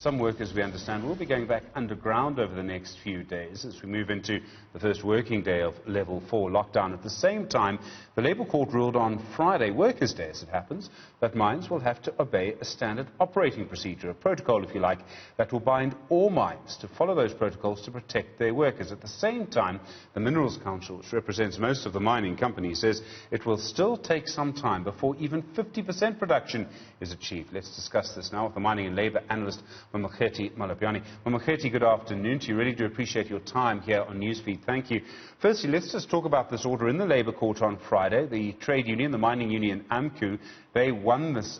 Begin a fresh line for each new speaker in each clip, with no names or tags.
Some workers, we understand, will be going back underground over the next few days as we move into the first working day of level 4 lockdown. At the same time, the Labour Court ruled on Friday, Workers' Day as it happens, that mines will have to obey a standard operating procedure, a protocol, if you like, that will bind all mines to follow those protocols to protect their workers. At the same time, the Minerals Council, which represents most of the mining companies, says it will still take some time before even 50% production is achieved. Let's discuss this now with the mining and labour analyst, Mamokgethi Molopyane. Mamokgethi, good afternoon to you. Really do appreciate your time here on Newsfeed. Thank you. Firstly, let's just talk about this order in the Labour Court on Friday. The trade union, the mining union AMCU, they won this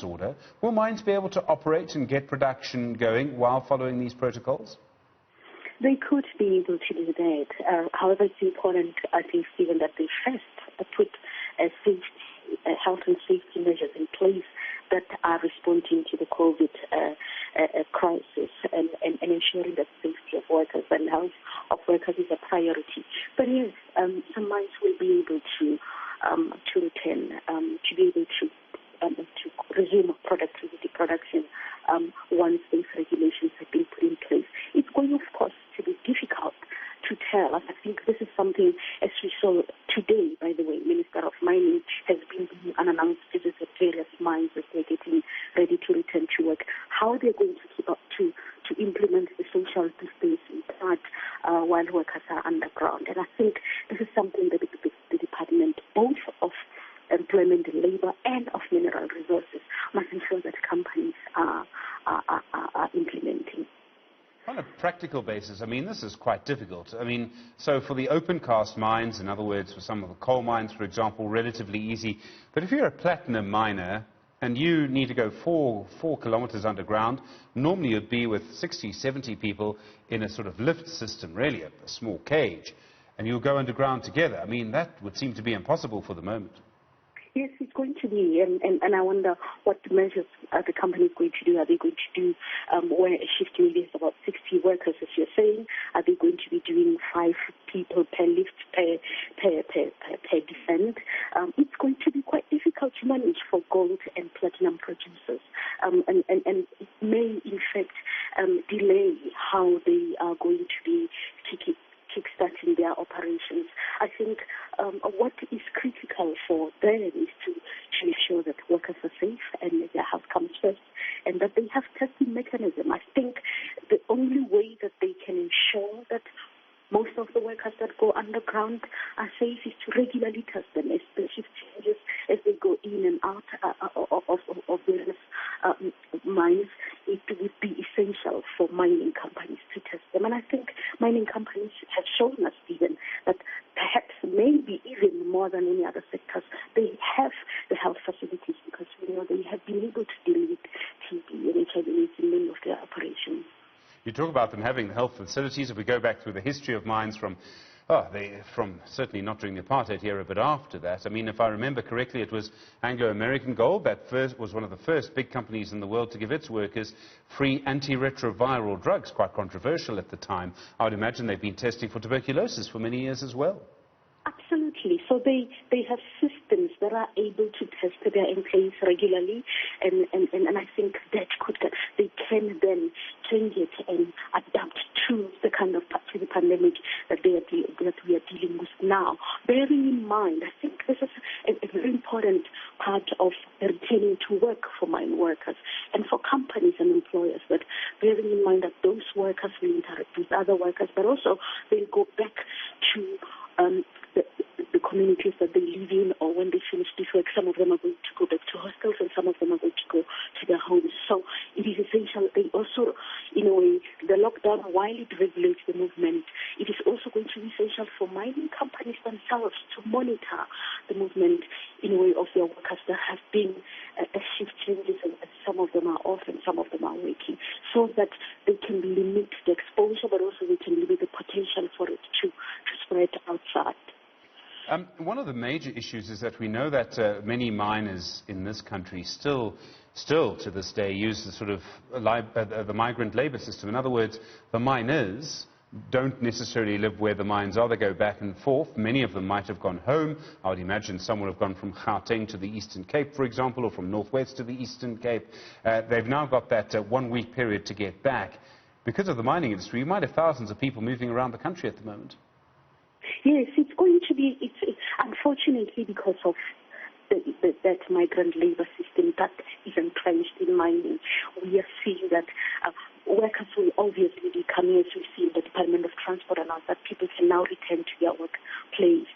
order. Will mines be able to operate and get production going while following these protocols?
They could be able to do that. However, it's important, I think, Stephen, that they first put health and safety measures in place that are responding to the COVID crisis and ensuring that safety of workers and health of workers is a priority. But yes, some mines will be able to return, to be able to resume production once these regulations have been put in place. It's going, of course, to be difficult to tell. I think this is something, as we saw today, by the way, Minister of Mining has been doing unannounced visits at various mines as they're getting ready to return to work. How they're going to keep up to implement the social distancing part while workers are underground. And I think this is something that the department, both of employment and labour and of mineral resources, must ensure that companies are implementing.
On a practical basis, I mean, this is quite difficult. I mean, so for the open cast mines, in other words, for some of the coal mines, for example, relatively easy. But if you're a platinum miner and you need to go four kilometers underground, normally you'd be with 60, 70 people in a sort of lift system, really, a small cage, and you'll go underground together. I mean, that would seem to be impossible for the moment.
Yes, it's going to be, and I wonder what measures the company is going to do. Are they going to do, where a shift will is about 60 workers, as you're saying? Are they going to be doing 5 people per lift, per descent? It's going to be quite difficult to manage for gold and platinum producers, and it may, in fact, delay how they are going to be kickstarting their operations. I think what is critical for them is to ensure that workers are safe and their health comes first, and that they have testing mechanism. I think the only way that they can ensure that most of the workers that go underground are safe is to regularly test them as the shift changes, as they go in and out of various mines. It would be essential for mining companies to test them. And I think mining companies have shown us, even that perhaps maybe even more than any other sectors, they have the health facilities because they have been able to deal with TB and HIV in many of their operations.
You talk about them having the health facilities. If we go back through the history of mines from certainly not during the apartheid era, but after that. I mean, if I remember correctly, it was Anglo-American Gold that was one of the first big companies in the world to give its workers free antiretroviral drugs, quite controversial at the time. I would imagine they've been testing for tuberculosis for many years as well.
Absolutely. So they have systems that are able to test their employees regularly, and I think that they can then change it and adapt to the kind of the pandemic that we are dealing with now. Bearing in mind, I think this is a very important part of returning to work for mine workers and for companies and employers, but bearing in mind that those workers will interact with other workers, but also they'll go back to the communities that they live in, or when they finish this work, some of them are going to go back to hostels and some of them are going to go to their homes. So it is essential. They also, in a way, the lockdown, while it regulates the movement, it is also going to be essential for mining companies themselves to monitor the movement, in a way, of their workers. There have been shift changes, and some of them are off and some of them are working, so that they can limit the exposure, but also they can limit the potential for it to spread outside.
One of the major issues is that we know that many miners in this country still to this day use the sort of the migrant labour system. In other words, the miners don't necessarily live where the mines are. They go back and forth. Many of them might have gone home. I would imagine some would have gone from Gauteng to the Eastern Cape, for example, or from Northwest to the Eastern Cape. They've now got that 1 week period to get back. Because of the mining industry, you might have thousands of people moving around the country at the moment.
Yes, it's going to be, unfortunately, because of that migrant labor system that is entrenched in mining. We are seeing that workers will obviously be coming, as we see in the Department of Transport announced that people can now return to their workplace.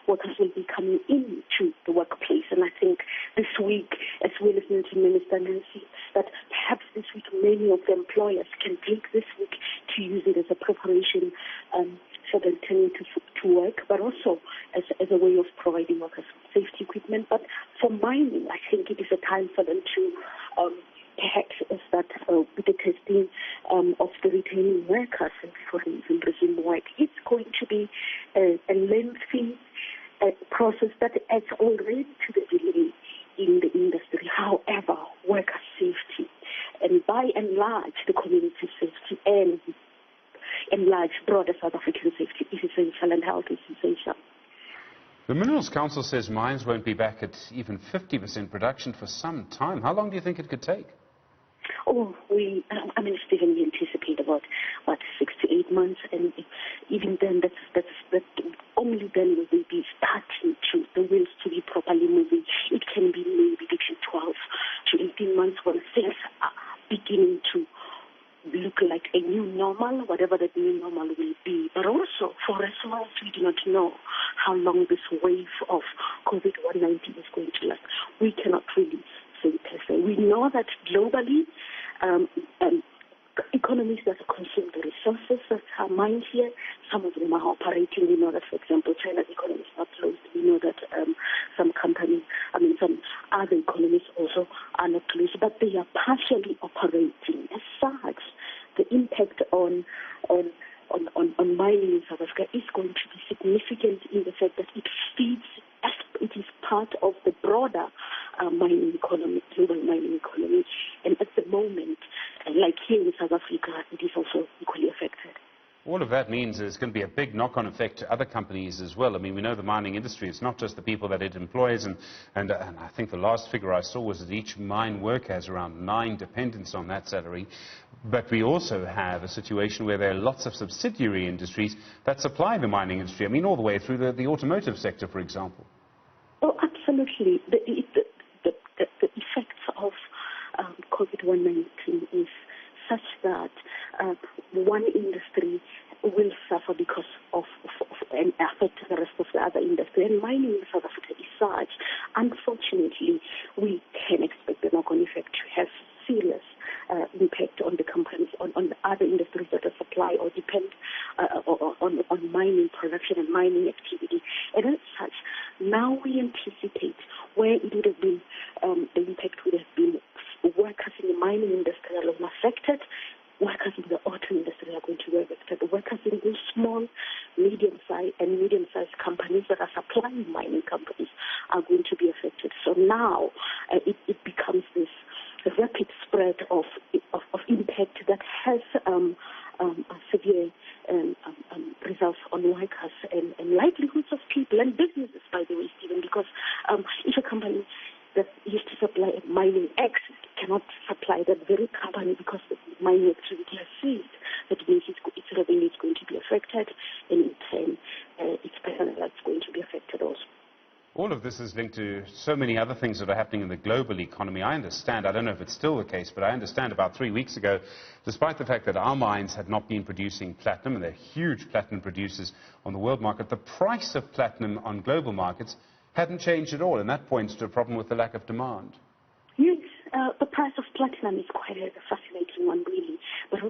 Workers will be coming into the workplace, and I think this week, as we listen to Minister Nancy, that perhaps this week many of the employers can take this week to use it as a preparation for them turning to work, but also as a way of providing workers with safety equipment. But for mining, I think it is a time for them to perhaps start with the testing of the returning workers before they even resume work. It's going to be a lengthy process that adds already to the delay in the industry. However, worker safety, and by and large, the community safety and large broader South African safety is essential, and health is essential.
The Minerals Council says mines won't be back at even 50% production for some time. How long do you think it could take?
Stephen, we anticipate about 6 to 8 months, and even then, that's only then will they be starting the wheels to be properly moving. It can be maybe between 12 to 18 months when things are beginning to look like a new normal, whatever that new normal will be. But also, for as long as we do not know how long this wave of COVID-19 is going to last, we cannot really say per se. We know that globally, economies that consume the resources that are mined here, some of them are operating. We know that, for example, China's economy is not closed. We know that some other economies also are not closed, but they are partially operating. As such, the impact on mining in South Africa is going to be significant in the fact that it feeds, it is part of the broader mining economy, global mining economy. And at the moment, like here in South Africa, it is also equally affected.
All of that means there's going to be a big knock-on effect to other companies as well. I mean, we know the mining industry, it's not just the people that it employs, and I think the last figure I saw was that each mine worker has around 9 dependents on that salary. But we also have a situation where there are lots of subsidiary industries that supply the mining industry. I mean, all the way through the automotive sector, for example.
Oh, absolutely. The effects of COVID-19 is such that one industry will suffer because of and affect the rest of the other industry. And mining in South Africa is such. Unfortunately, we can expect the knock-on effect to have serious impact on the companies, on the other industries that are supply or depend on mining production and mining activity. And as such, now we anticipate where it would have been, the impact would have been workers in the mining industry are affected, workers in the auto industry are going to be affected, workers in those small, medium-sized companies that are supplying mining companies are going to be affected. So now it becomes this rapid spread of impact that has severe results on workers and livelihoods of people and businesses, by the way, Stephen, because if a company that used to supply mining X cannot supply that very company because the mining activity has ceased, that means its revenue is going to be affected, and in turn, its personnel is going to be affected also.
All of this is linked to so many other things that are happening in the global economy. I understand, I don't know if it's still the case, but I understand about 3 weeks ago, despite the fact that our mines had not been producing platinum, and they're huge platinum producers on the world market, the price of platinum on global markets hadn't changed at all, and that points to a problem with the lack of demand.
Yes, the price of platinum is quite a fascinating one, really. But